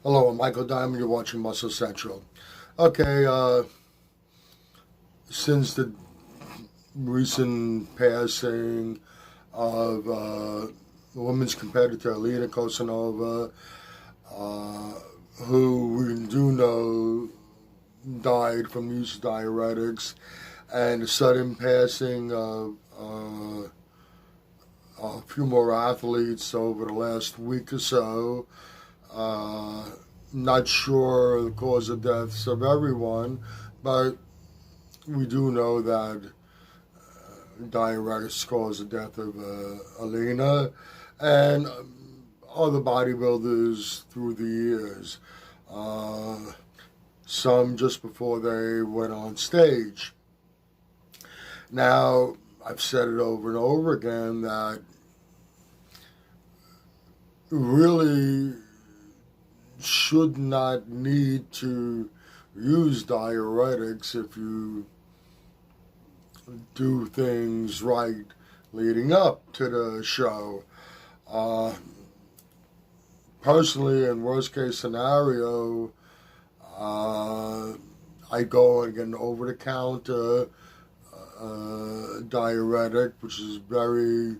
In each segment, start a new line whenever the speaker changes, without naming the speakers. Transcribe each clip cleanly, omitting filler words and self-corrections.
Hello, I'm Michael Diamond. You're watching Muscle Central. Okay, since the recent passing of the women's competitor Alina Kosanova, uh, who we do know died from use of diuretics, and the sudden passing of a few more athletes over the last week or so, uh, not sure the cause of deaths of everyone, but we do know that diuretics caused the death of Alina and other bodybuilders through the years. Uh, some just before they went on stage. Now, I've said it over and over again that really should not need to use diuretics if you do things right leading up to the show. Uh, Personally, in worst case scenario, uh, I go and get an over the counter diuretic, which is very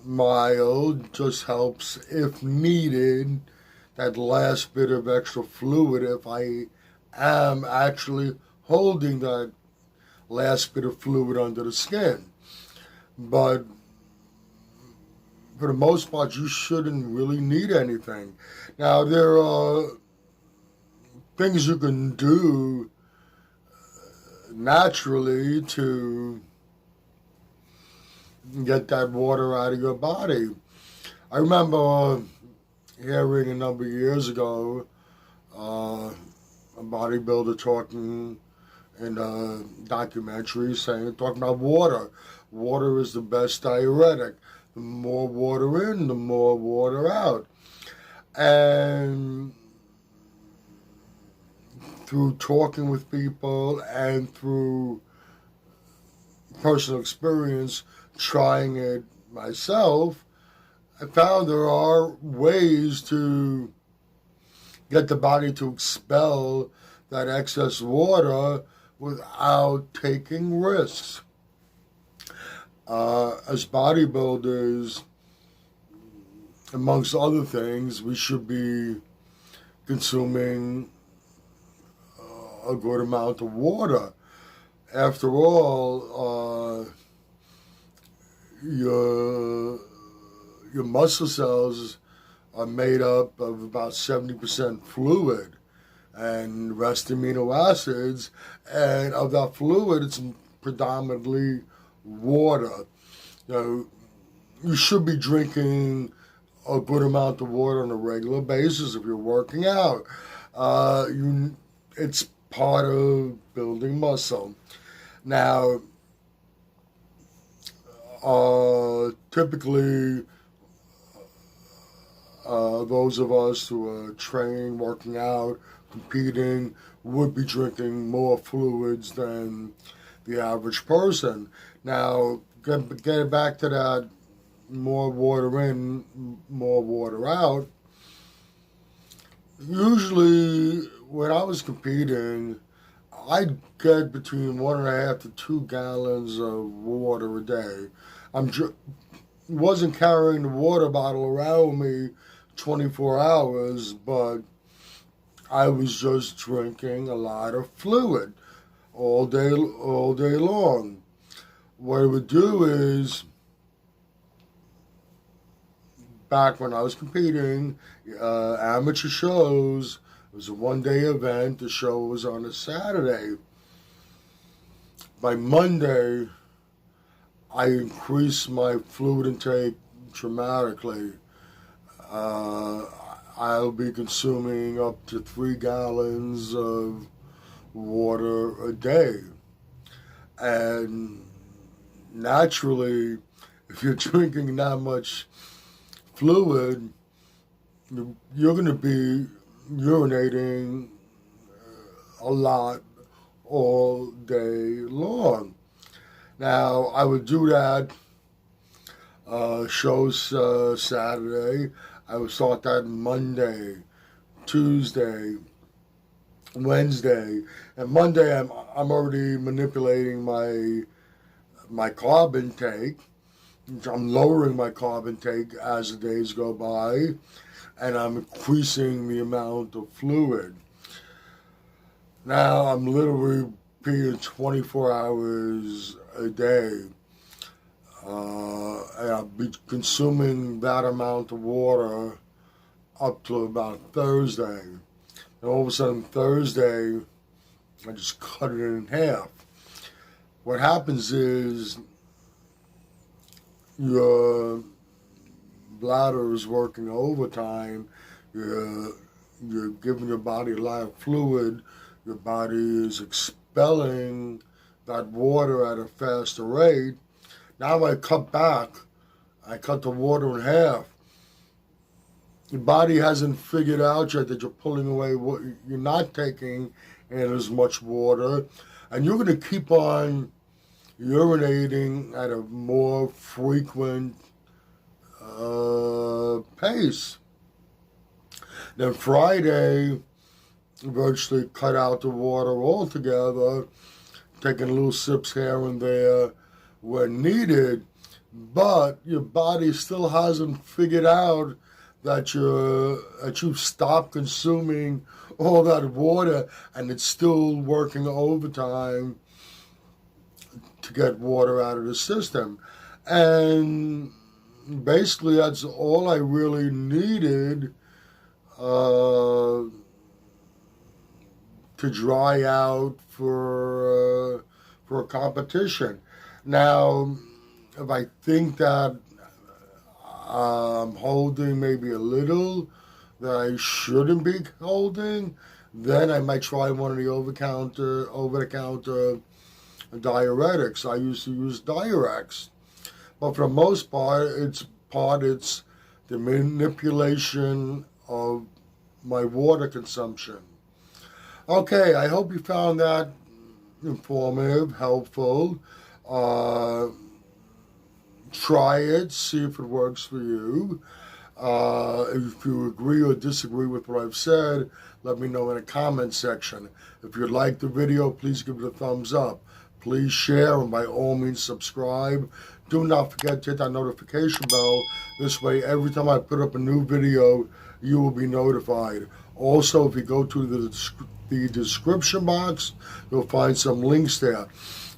mild, just helps if needed. That last bit of extra fluid, if I am actually holding that last bit of fluid under the skin. But for the most part, you shouldn't really need anything. Now, there are things you can do naturally to get that water out of your body. I remember hearing a number of years ago a bodybuilder talking in a documentary talking about water. Water is the best diuretic. The more water in, the more water out. And through talking with people and through personal experience, trying it myself, I found there are ways to get the body to expel that excess water without taking risks. As bodybuilders, amongst other things, we should be consuming a good amount of water. After all, your muscle cells are made up of about 70% fluid and the rest amino acids, and of that fluid, it's predominantly water. You know, you should be drinking a good amount of water on a regular basis if you're working out. It's part of building muscle. Now, typically, those of us who are training, working out, competing, would be drinking more fluids than the average person. Now, getting back to that more water in, more water out, usually when I was competing, I'd get between 1.5 to 2 gallons of water a day. I'm wasn't carrying the water bottle around with me 24 hours, but I was just drinking a lot of fluid all day long. What I would do is, back when I was competing, amateur shows, it was a one-day event. The show was on a Saturday. By Monday, I increased my fluid intake dramatically. I'll be consuming up to 3 gallons of water a day. And naturally, if you're drinking that much fluid, you're going to be urinating a lot all day long. Now, I would do that shows Saturday. I would start that Monday, Tuesday, Wednesday, and Monday I'm already manipulating my carb intake. I'm lowering my carb intake as the days go by, and I'm increasing the amount of fluid. Now I'm literally peeing 24 hours a day, and I'll be consuming that amount of water up to about Thursday. And all of a sudden Thursday, I just cut it in half. What happens is your bladder is working overtime. You're giving your body a lot of fluid. Your body is expelling that water at a faster rate. Now I cut back. I cut the water in half. Your body hasn't figured out yet that you're pulling away what you're not taking in as much water, and you're going to keep on urinating at a more frequent pace. Then Friday, virtually cut out the water altogether, taking little sips here and there when needed, but your body still hasn't figured out that you've stopped consuming all that water, and it's still working overtime to get water out of the system. And basically that's all I really needed to dry out for a competition. Now, if I think that I'm holding maybe a little that I shouldn't be holding, then I might try one of the over-the-counter diuretics. I used to use Diuretics, but for the most part, it's the manipulation of my water consumption. Okay, I hope you found that informative, helpful. Try it, see if it works for you. If you agree or disagree with what I've said, let me know in the comment section. If you like the video, please give it a thumbs up. Please share, and by all means subscribe. Do not forget to hit that notification bell. This way, every time I put up a new video, you will be notified. Also, if you go to the description box, you'll find some links there.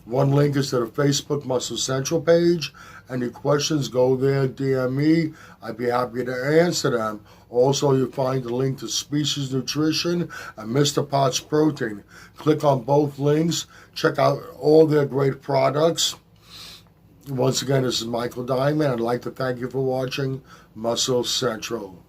One link is to the Facebook Muscle Central page. Any questions, go there, DM me. I'd be happy to answer them. Also, you'll find the link to Species Nutrition and Mr. Potts Protein. Click on both links. Check out all their great products. Once again, this is Michael Diamond. I'd like to thank you for watching Muscle Central.